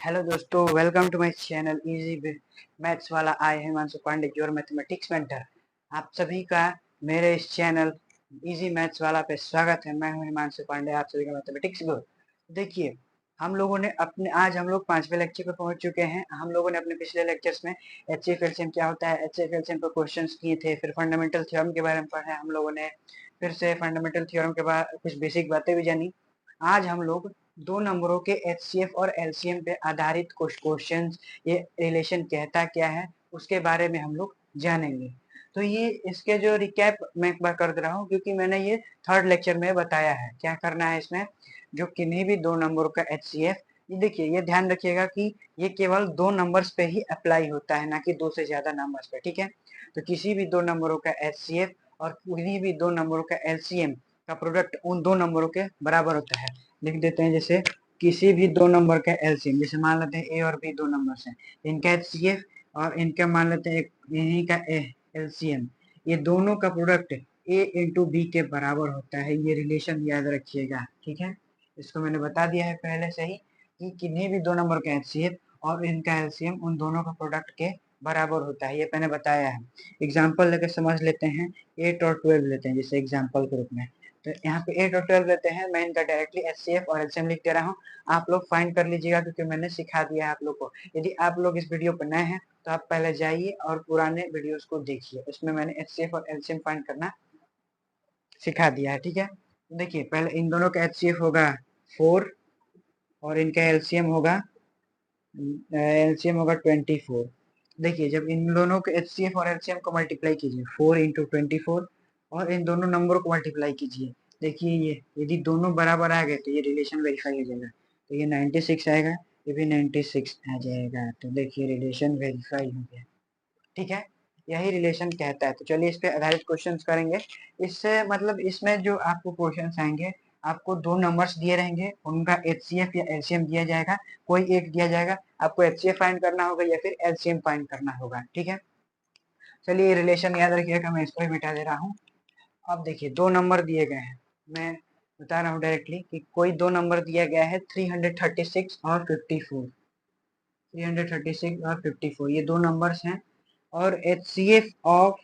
Hello दोस्तों, welcome to my channel easy maths वाला। I है Himanshu Pandey, your mathematics mentor. आप सभी का मेरे इस चैनल इजी मैथ्स वाला पे स्वागत है। मैं हूं हिमांशु पांडे, आप सभी का मैथमेटिक्स गुरु। देखिए, हम लोगों ने आज हम लोग 5वें लेक्चर पे पहुंच चुके हैं। हम लोगों ने अपने पिछले लेक्चर्स में एचसीएफ एलसीएम क्या होता है, एचसीएफ एलसीएम पर क्वेश्चंस किए थे, फिर फंडामेंटल थ्योरम के बारे में पढ़ा है हम लोगों ने, फिर से फंडामेंटल थ्योरम के बाद कुछ बेसिक बातें भी जानी। आज हम लोग दो नंबरों के एचसीएफ और एलसीएम पे आधारित कुछ क्वेश्चंस, ये रिलेशन कहता क्या है उसके बारे में हम लोग जानेंगे। तो ये इसके जो रिकैप मैं एक बार कर दे रहा हूँ, क्योंकि मैंने ये थर्ड लेक्चर में बताया है क्या करना है इसमें। जो किन्हीं भी दो नंबरों का एचसीएफ, ये देखिए, ये ध्यान रखिएगा कि ये केवल दो नंबर्स पे ही अप्लाई होता है, ना कि दो से ज्यादा नंबर्स पे। ठीक है, तो किसी भी दो नंबरों का एचसीएफ और किन्हीं भी दो नंबरों का एलसीएम का प्रोडक्ट उन दो नंबरों के बराबर होता है। लिख देते हैं, जैसे किसी भी दो नंबर का एलसीएम, जैसे मान लेते हैं ए और बी दो नंबर हैं, इनका एचसीएफ और इनका मान लेते हैं इन्हीं का एलसीएम, ये दोनों का प्रोडक्ट ए इंटू बी के बराबर होता है। ये रिलेशन याद रखिएगा, ठीक है। इसको मैंने बता दिया है पहले से ही कि किन्हीं भी दो नंबर का एचसीएफ और इनका एलसीएम उन दोनों का प्रोडक्ट के बराबर होता है, ये मैंने बताया है। एग्जाम्पल लेकर समझ लेते हैं, 8 और 12 लेते हैं जैसे एग्जाम्पल के रूप में। तो यहाँ पे 8 और 12 लेते हैं, मैं इनका डायरेक्टली एचसीएफ और एलसीएम लिख दे रहा हूँ। आप लोग फाइंड कर लीजिएगा, क्योंकि मैंने सिखा दिया है आप लोग को। यदि आप लोग इस वीडियो पर नए हैं तो आप पहले जाइए और पुराने वीडियोस को देखिए, उसमें मैंने एचसीएफ और एलसीएम फाइंड करना सिखा दिया है, ठीक है। देखिए, पहले इन दोनों का एचसीएफ होगा 4 और इनका एलसीएम होगा 24। देखिए, जब इन दोनों के एचसीएफ और एलसीएम को मल्टीप्लाई कीजिए, 4 इंटू 24, और इन दोनों नंबरों को मल्टीप्लाई कीजिए। देखिए, ये यदि दोनों बराबर आ गए तो ये रिलेशन वेरीफाई हो जाएगा। तो ये 96 आएगा, ये भी 96 आ जाएगा। तो देखिए, रिलेशन वेरीफाई हो गया, ठीक है। यही रिलेशन कहता है। तो चलिए इस पे आधारित क्वेश्चन करेंगे। इससे मतलब इसमें जो आपको क्वेश्चन आएंगे, आपको दो नंबर्स दिए रहेंगे, उनका एचसीएफ या एलसीएम दिया जाएगा, कोई एक दिया जाएगा, आपको एचसीएफ फाइंड करना होगा या फिर एलसीएम फाइंड करना होगा, ठीक है। चलिए, रिलेशन याद रखिएगा, मैं इसको ही मिटा दे रहा हूँ। अब देखिए, दो नंबर दिए गए हैं, मैं बता रहा हूँ डायरेक्टली कि कोई दो नंबर दिया गया है 336 और 54। 336 और 54 ये दो नंबर्स हैं, और एचसीएफ ऑफ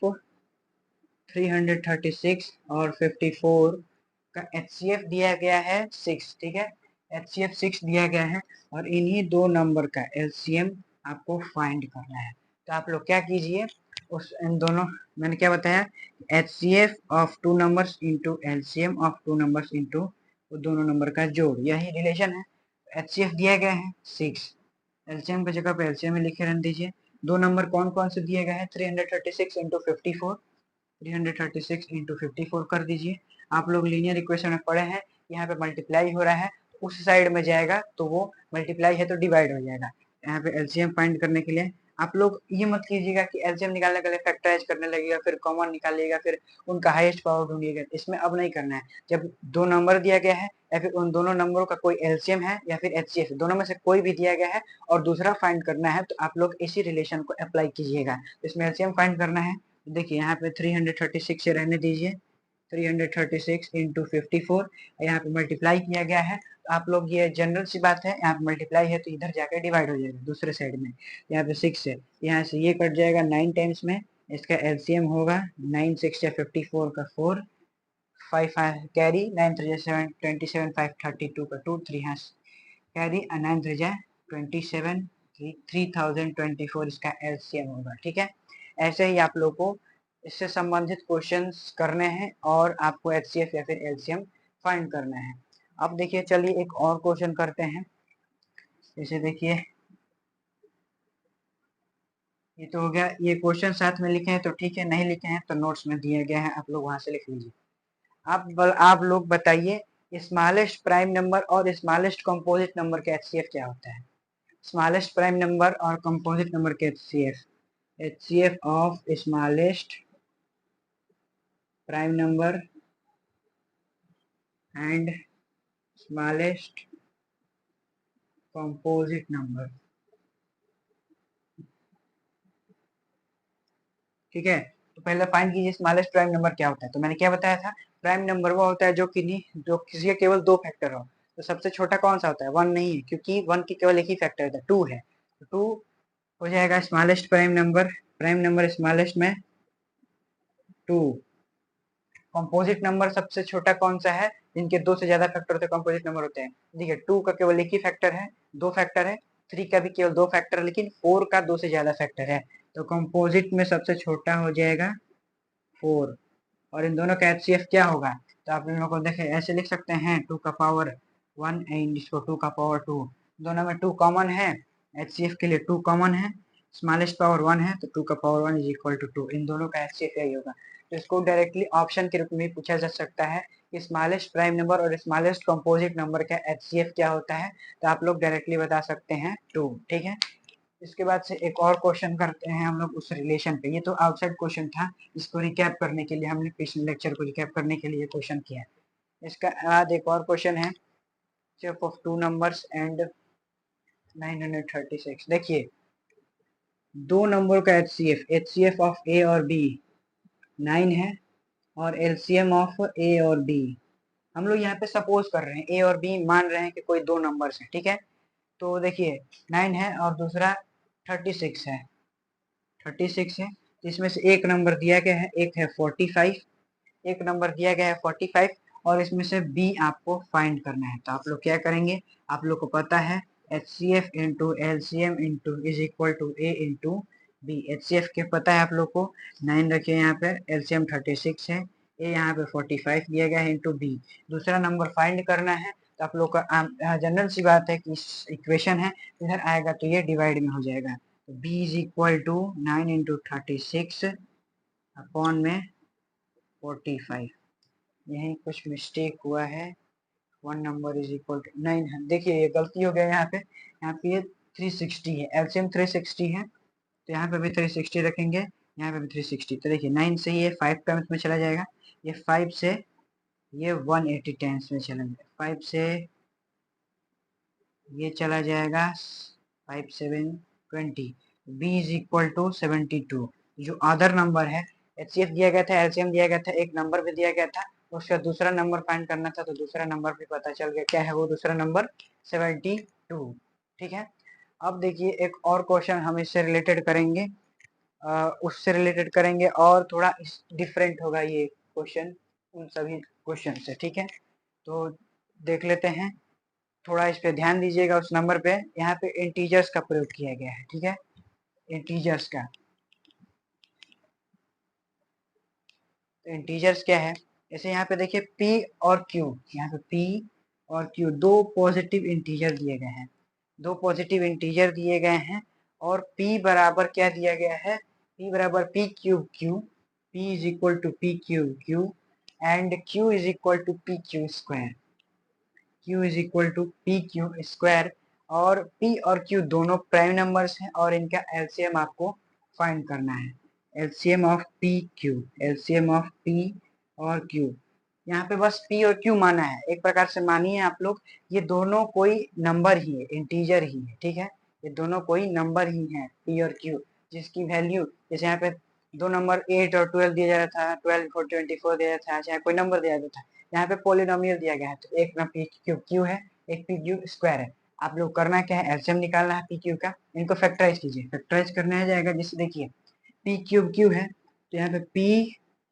336 और 54 का एचसीएफ दिया गया है 6, ठीक है। एचसीएफ 6 दिया गया है, और इन्हीं दो नंबर का एलसीएम आपको फाइंड करना है। तो आप लोग क्या कीजिए, उस इन दोनों, मैंने क्या बताया, HCF of two numbers into LCM of two numbers into वो दोनों नंबर का जोड़, यही रिलेशन है। एचसीएफ दिया गया है 6, एलसीएम की जगह पे एलसीएम में लिखे रहने दीजिए। दो नंबर कौन कौन से दिए गए हैं, 336 इंटू 54, 336 इंटू 54 कर दीजिए। आप लोग लीनियर इक्वेशन में पढ़े हैं, यहाँ पे मल्टीप्लाई हो रहा है, उस साइड में जाएगा तो वो मल्टीप्लाई है तो डिवाइड हो जाएगा। यहाँ पे एलसीएम फाइंड करने के लिए आप लोग ये मत कीजिएगा कि एलसीएम निकालने के लिए फैक्टराइज करने लगेगा, फिर कॉमन निकालिएगा, फिर उनका हाईएस्ट पावर ढूंढिएगा। इसमें अब नहीं करना है। जब दो नंबर दिया गया है, या फिर उन दोनों नंबरों का कोई एलसीएम है या फिर एचसीएफ, दोनों में से कोई भी दिया गया है और दूसरा फाइंड करना है, तो आप लोग इसी रिलेशन को अप्लाई कीजिएगा। इसमें एलसीएम फाइंड करना है। देखिए, यहाँ पे 336 से रहने दीजिए, 336 इंटू 54, यहाँ पे मल्टीप्लाई किया गया है। तो आप लोग, ये जनरल सी बात है, यहाँ पे मल्टीप्लाई है तो इधर जाकर डिवाइड हो जाएगा दूसरे साइड में। यहाँ पे 6 है, यहाँ से ये कट जाएगा 9 टाइम्स में, इसका एलसीएम होगा 9 6 या 54 का 4, 5 कैरी, 9 3 7 27, 5 32 का 2, 3 यहाँ कैरी, 9 3 27, 3024 इसका एलसीएम होगा, ठीक है। ऐसे ही आप लोग को इससे संबंधित क्वेश्चंस करने हैं और आपको एचसीएफ या फिर एलसीएम फाइंड करना है। अब देखिए, चलिए एक और क्वेश्चन करते हैं। जैसे देखिए, ये तो हो गया, ये क्वेश्चन साथ में लिखे हैं तो ठीक है, नहीं लिखे हैं तो नोट्स में दिए गए हैं, आप लोग वहां से लिख लीजिए। आप लोग बताइए, स्मॉलेस्ट प्राइम नंबर और स्मॉलेस्ट कंपोजिट नंबर का एचसीएफ क्या होता है। स्मॉलेस्ट प्राइम नंबर और कंपोजिट नंबर के HCF, HCF of smallest prime number and smallest composite number, ठीक है। तो पहले फाइंड कीजिए स्मॉलेस्ट प्राइम नंबर क्या होता है। तो मैंने क्या बताया था, प्राइम नंबर वो होता है जो किसी के केवल दो फैक्टर हो। तो सबसे छोटा कौन सा होता है? 1 नहीं है, क्योंकि 1 की केवल एक ही फैक्टर है, 2 है। तो 2 हो जाएगा स्मॉलेस्ट प्राइम नंबर स्मॉलेस्ट में 2। कंपोजिट नंबर सबसे छोटा कौन सा है? जिनके 2 से ज्यादा फैक्टर होते हैं कंपोजिट नंबर होते हैं। देखिए 2 का केवल एक ही फैक्टर है, 2 फैक्टर है, 3 का भी केवल 2 फैक्टर है, लेकिन 4 का 2 से ज्यादा फैक्टर है। तो कंपोजिट में सबसे छोटा हो जाएगा 4। और इन दोनों का HCF क्या होगा? तो आप इन लोगों को देखें, ऐसे लिख सकते हैं 2 का पावर 1 एंड इसको 2 का पावर 2। दोनों में 2 कॉमन है, HCF के लिए 2 कॉमन है, स्मॉलेस्ट पावर 1 है, तो 2 का पावर 1 इज इक्वल टू 2। इन दोनों का HCF यही होगा। तो इसको डायरेक्टली ऑप्शन के रूप में पूछा जा सकता है कि स्मॉलेस्ट प्राइम नंबर और स्मॉलेस्ट कंपोजिट नंबर का HCF क्या होता है। तो आप लोग डायरेक्टली बता सकते हैं 2। ठीक है, इसके बाद से एक और क्वेश्चन करते हैं हम लोग उस रिलेशन पे। ये तो आउटसाइड क्वेश्चन था, इसको रिकैप करने के लिए हमने पिछले लेक्चर को रिकैप करने के लिए क्वेश्चन किया है। इसका बाद एक और क्वेश्चन है, HCF ऑफ 2 नंबर्स एंड 936। देखिए दो नंबर का HCF ऑफ ए और बी 9 है, और LCM ऑफ ए और बी हम लोग यहाँ पे सपोज कर रहे हैं, ए और बी मान रहे हैं कि कोई 2 नंबर्स हैं। ठीक है, तो देखिए 9 है और दूसरा 36 है, 36 है। तो इसमें से एक नंबर दिया गया है, एक है 45, एक नंबर दिया गया है 45, और इसमें से बी आपको फाइंड करना है। तो आप लोग क्या करेंगे, आप लोग को पता है HCF into LCM into is equal to A into B. HCF के पता है आप लोग को, 9 रखे यहाँ पे, LCM 36 है, ए यहाँ पे 45 दिया गया है इंटू बी। दूसरा नंबर फाइंड करना है। तो आप लोग का जनरल सी बात है कि इक्वेशन है, इधर आएगा तो ये डिवाइड में हो जाएगा। तो B is equal to 9 into 36 upon में 45। यहीं कुछ मिस्टेक हुआ है, 1 नंबर इज इक्वल टू 9 है। देखिए ये गलती हो गया यहाँ पे ये 360 है, LCM 360 है, तो यहाँ पे भी 360 रखेंगे, यहाँ पे भी 360। तो देखिए 9 से ये 5 टर्म्स में चला जाएगा, ये 5 से ये 180 टाइम्स में चला जाएगा, 5 से ये चला जाएगा 5 7 20। B is equal to 72। जो अदर नंबर है, HCF दिया गया था, LCM दिया गया था, एक नंबर भी दिया गया था, उसका दूसरा नंबर फाइंड करना था, तो दूसरा नंबर भी पता चल गया। क्या है वो दूसरा नंबर? 72। ठीक है, अब देखिए एक और क्वेश्चन हम इससे रिलेटेड करेंगे, उससे रिलेटेड करेंगे, और थोड़ा डिफरेंट होगा ये क्वेश्चन उन सभी क्वेश्चन से। ठीक है, तो देख लेते हैं, थोड़ा इस पे ध्यान दीजिएगा। उस नंबर पे यहाँ पे इंटीजर्स का प्रयोग किया गया है। ठीक है, इंटीजर्स का, तो इंटीजर्स क्या है, जैसे यहाँ पे देखिए P और Q, यहाँ पे P और Q दो पॉजिटिव इंटीजर दिए गए हैं, दो पॉजिटिव इंटीजर दिए गए हैं, और P बराबर क्या दिया गया है? P बराबर P cube Q, P is equal to P cube Q and Q is equal to P Q square, Q is equal to P Q square. और P और Q दोनों प्राइम नंबर्स हैं, और इनका LCM आपको find करना है। LCM of P Q, LCM of P और Q। यहाँ पे बस P और Q माना है, एक प्रकार से मानिए आप लोग, ये दोनों कोई नंबर ही है, इंटीजर ही है। ठीक है, ये दोनों कोई नंबर ही है, P और Q, जिसकी वैल्यू, जैसे यहाँ पे दो नंबर 8 और 12 दिया जा रहा था, 12 और 24 दिया जाता था, चाहे कोई नंबर दिया जाता था, यहाँ पे पोलिनोमियल दिया गया है, तो एक ना P क्यूब Q है, एक P क्यूब स्क्वायर है। आप लोग करना क्या है, LCM निकालना है P Q का, इनको फैक्टराइज कीजिए, फैक्टराइज करने आ जाएगा। जैसे देखिए P क्यूब Q है, तो यहाँ पे P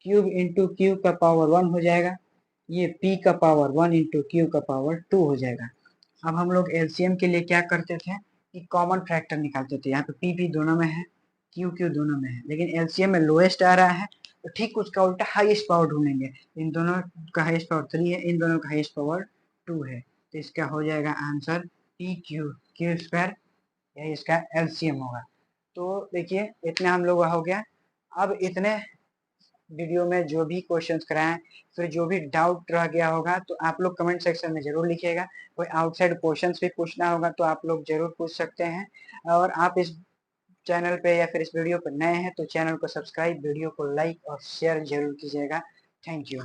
क्यूब इंटू Q का पावर 1 हो जाएगा, ये P का पावर 1 इंटू Q का पावर 2 हो जाएगा। अब हम लोग LCM के लिए क्या करते थे कि कॉमन फैक्टर निकालते थे। यहाँ पे P दोनों में है, Q दोनों में है, लेकिन LCM में लोएस्ट आ रहा है, तो ठीक उसका उल्टा हाईएस्ट पावर ढूंढेंगे। इन दोनों का हाईएस्ट पावर 3 है, इन दोनों का हाईएस्ट पावर 2 है, तो इसका हो जाएगा आंसर P क्यू स्क्वायर, यही इसका LCM होगा। तो देखिए इतना हम लोग हो गया। अब इतने वीडियो में जो भी क्वेश्चंस कराएं, फिर जो भी डाउट रह गया होगा, तो आप लोग कमेंट सेक्शन में जरूर लिखिएगा। कोई आउटसाइड क्वेश्चंस भी पूछना होगा तो आप लोग जरूर पूछ सकते हैं। और आप इस चैनल पे या फिर इस वीडियो पर नए हैं तो चैनल को सब्सक्राइब, वीडियो को लाइक और शेयर जरूर कीजिएगा। Thank you.